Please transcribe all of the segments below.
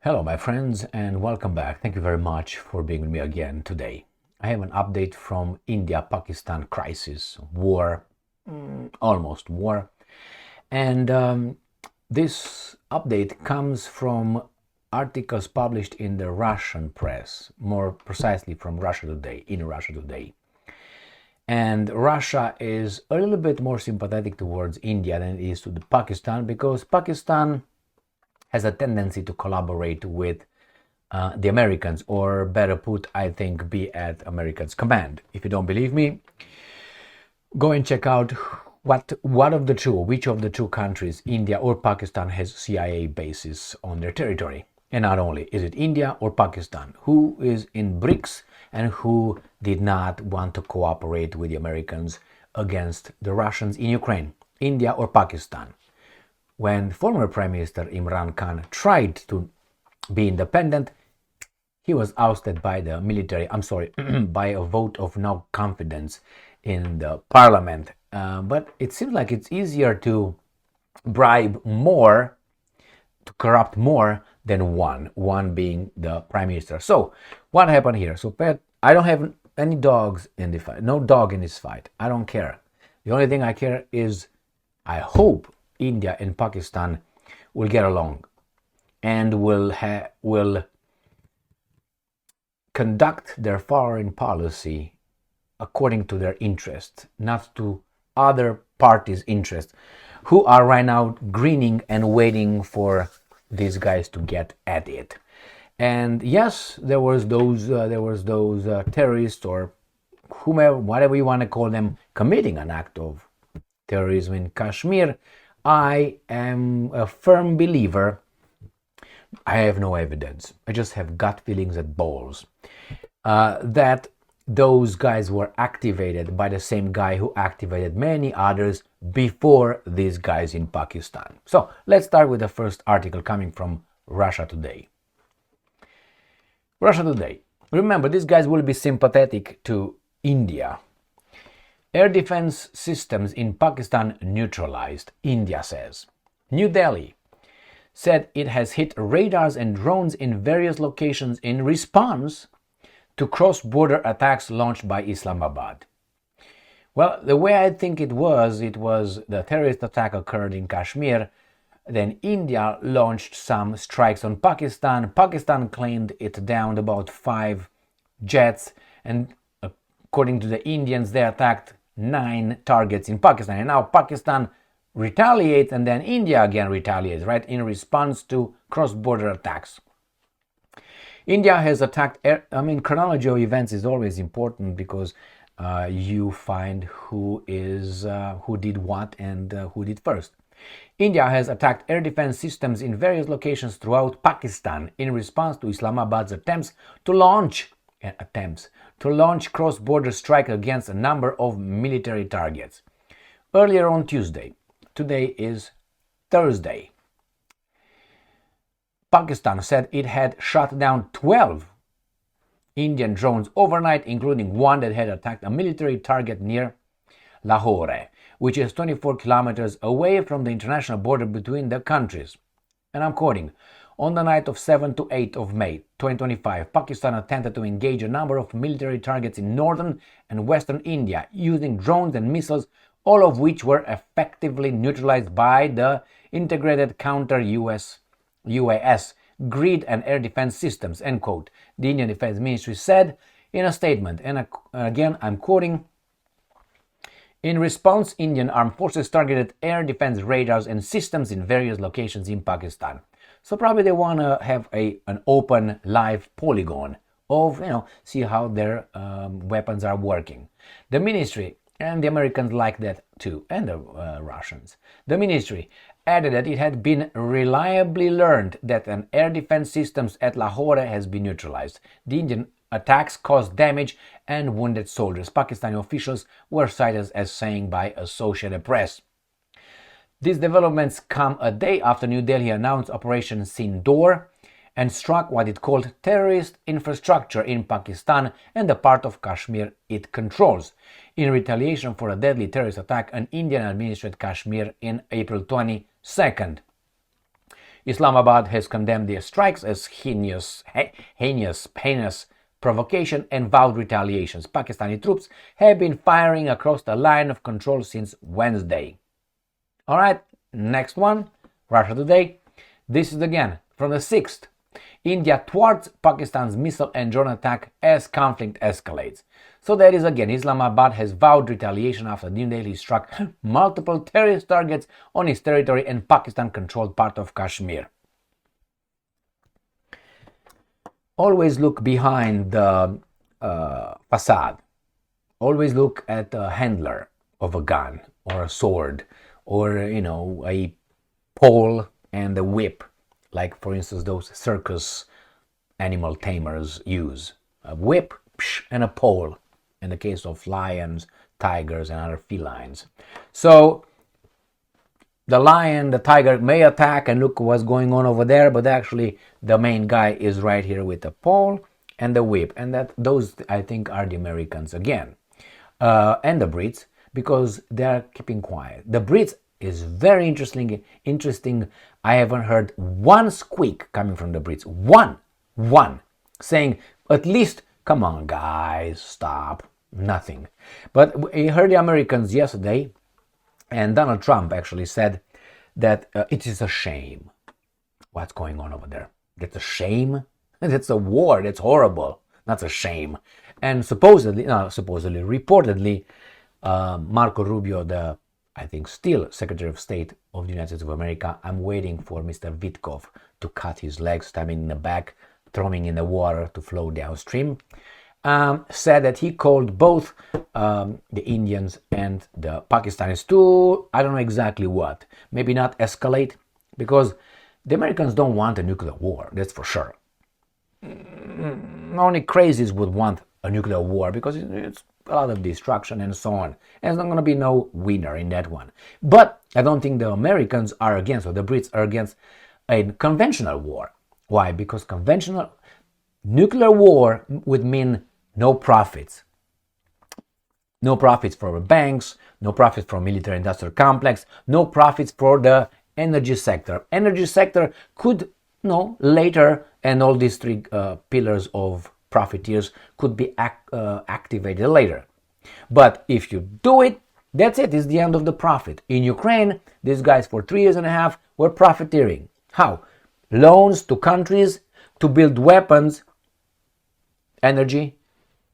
Hello, my friends, and welcome back. Thank you very much for being with me again today. I have an update from India-Pakistan crisis, war, almost war. And this update comes from articles published in the Russian press, more precisely from Russia Today, in Russia Today. And Russia is a little bit more sympathetic towards India than it is to Pakistan, because Pakistan has a tendency to collaborate with the Americans, or better put, I think, be at Americans' command. If you don't believe me, go and check out which of the two countries, India or Pakistan, has CIA bases on their territory. And not only is it India or Pakistan, who is in BRICS and who did not want to cooperate with the Americans against the Russians in Ukraine, India or Pakistan. When former Prime Minister Imran Khan tried to be independent, he was ousted by the military, by a vote of no confidence in the parliament. But it seems like it's easier to bribe more, to corrupt more than one being the Prime Minister. So what happened here? So I don't have any dogs in the fight, no dog in this fight. I don't care. The only thing I care is I hope India and Pakistan will get along and will conduct their foreign policy according to their interests, not to other parties' interests, who are right now grinning and waiting for these guys to get at it. And yes, there was those terrorists, or whomever, whatever you want to call them, committing an act of terrorism in Kashmir. I am a firm believer. I have no evidence. I just have gut feelings and balls that those guys were activated by the same guy who activated many others before these guys in Pakistan. So let's start with the first article coming from Russia Today. Russia Today. Remember, these guys will be sympathetic to India. Air defense systems in Pakistan neutralized, India says. New Delhi said it has hit radars and drones in various locations in response to cross-border attacks launched by Islamabad. Well, the way I think it was the terrorist attack occurred in Kashmir. Then India launched some strikes on Pakistan. Pakistan claimed it downed about 5 jets, and according to the Indians, they attacked 9 targets in Pakistan. And now Pakistan retaliates, and then India again retaliates, right, in response to cross-border attacks. India has attacked chronology of events is always important, because you find who did what and who did first. India has attacked air defense systems in various locations throughout Pakistan in response to Islamabad's attempts to launch cross-border strike against a number of military targets. Earlier on Tuesday, today is Thursday, Pakistan said it had shot down 12 Indian drones overnight, including one that had attacked a military target near Lahore, which is 24 kilometers away from the international border between the countries. And I'm quoting, on the night of 7 to 8 of May 2025, Pakistan attempted to engage a number of military targets in northern and western India using drones and missiles, all of which were effectively neutralized by the integrated counter-UAS grid and air defense systems, end quote, the Indian Defense Ministry said in a statement. And again, I'm quoting, in response, Indian armed forces targeted air defense radars and systems in various locations in Pakistan. So probably they want to have an open live polygon of, see how their weapons are working. The ministry, and the Americans like that too, and the Russians. The ministry added that it had been reliably learned that an air defense systems at Lahore has been neutralized. The Indian attacks caused damage and wounded soldiers, Pakistani officials were cited as saying by Associated Press. These developments come a day after New Delhi announced Operation Sindoor and struck what it called terrorist infrastructure in Pakistan and the part of Kashmir it controls, in retaliation for a deadly terrorist attack on Indian-administered Kashmir in April 22nd. Islamabad has condemned the strikes as heinous provocation and vowed retaliations. Pakistani troops have been firing across the line of control since Wednesday. All right, next one, Russia Today. This is again from the 6th. India thwarts Pakistan's missile and drone attack as conflict escalates. So that is again, Islamabad has vowed retaliation after New Delhi struck multiple terrorist targets on its territory and Pakistan-controlled part of Kashmir. Always look behind the facade. Always look at the handler of a gun or a sword or, a pole and a whip, like, for instance, those circus animal tamers use. A whip and a pole in the case of lions, tigers, and other felines. So the lion, the tiger may attack and look what's going on over there, but actually the main guy is right here with the pole and the whip. And those, I think, are the Americans again. And the Brits, because they're keeping quiet. The Brits is very interesting. I haven't heard one squeak coming from the Brits. One. Saying, at least, come on, guys, stop. Nothing. But we heard the Americans yesterday, and Donald Trump actually said that it is a shame what's going on over there. That's a shame. That's a war. That's horrible. That's a shame. And reportedly, Marco Rubio, I think still Secretary of State of the United States of America, I'm waiting for Mr. Witkoff to cut his legs, stab him in the back, throw him in the water to flow downstream, said that he called both the Indians and the Pakistanis to, I don't know exactly what, maybe not escalate, because the Americans don't want a nuclear war, that's for sure. Only crazies would want a nuclear war because it's a lot of destruction and so on. And there's not going to be no winner in that one. But I don't think the Americans are against, or the Brits are against, a conventional war. Why? Because conventional nuclear war would mean no profits. No profits for the banks, no profits for military industrial complex, no profits for the energy sector. Energy sector could, later, and all these three pillars of profiteers could be activated later. But if you do it, that's it. It's the end of the profit. In Ukraine, these guys for 3.5 years were profiteering. How? Loans to countries to build weapons, energy,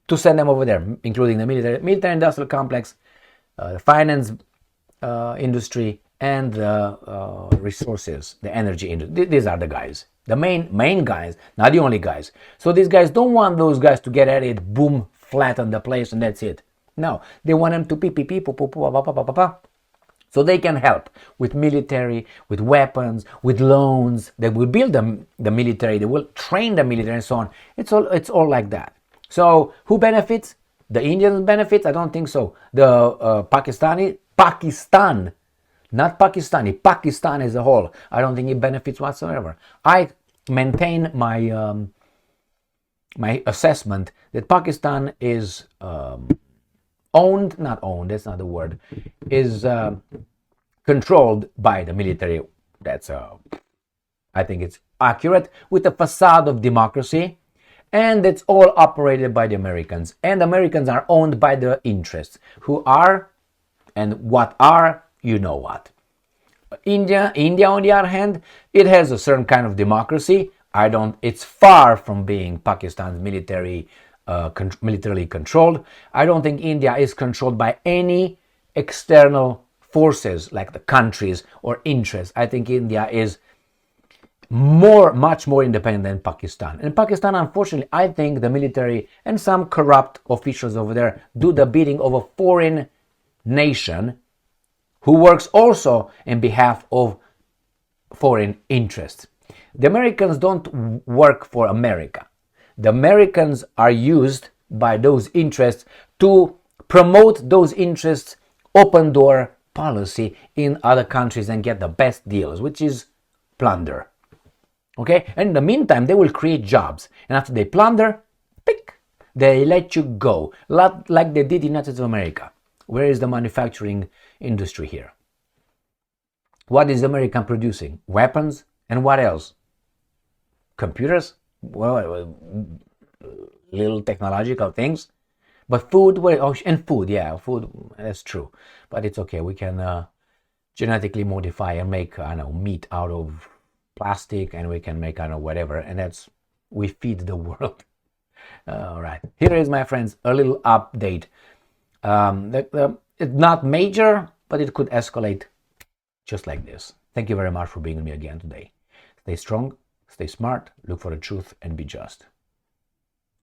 to send them over there, including the military industrial complex, finance industry, and the resources, the energy industry. These are the guys. The main guys, not the only guys. So these guys don't want those guys to get at it, boom, flatten the place, and that's it. No, they want them to so they can help with military, with weapons, with loans. They will build the military, they will train the military, and so on. It's all like that. So who benefits? The Indians benefits? I don't think so. The Pakistan, not Pakistani, Pakistan as a whole, I don't think it benefits whatsoever. I maintain my my assessment that Pakistan is that's not the word, is controlled by the military. That's I think it's accurate, with a facade of democracy, and it's all operated by the Americans. And the Americans are owned by the interests, who are, and what are, you know what. India, on the other hand, it has a certain kind of democracy. It's far from being Pakistan's militarily controlled. I don't think India is controlled by any external forces like the countries or interests. I think India is much more independent than Pakistan. And Pakistan, unfortunately, I think the military and some corrupt officials over there do the bidding of a foreign nation who works also in behalf of foreign interests. The Americans don't work for America. The Americans are used by those interests to promote those interests, open door policy in other countries and get the best deals, which is plunder. Okay? And in the meantime, they will create jobs. And after they plunder, they let you go, like they did in the United States of America. Where is the manufacturing industry here? What is America producing? Weapons And what else? Computers? Well, little technological things. But food, well, oh, and food, yeah, food, that's true. But it's okay. We can genetically modify and make, I don't know, meat out of plastic, and we can make, I don't know, whatever. And that's, we feed the world. All right. Here is, my friends, a little update. It's not major, but it could escalate just like this. Thank you very much for being with me again today. Stay strong, stay smart, look for the truth, and be just.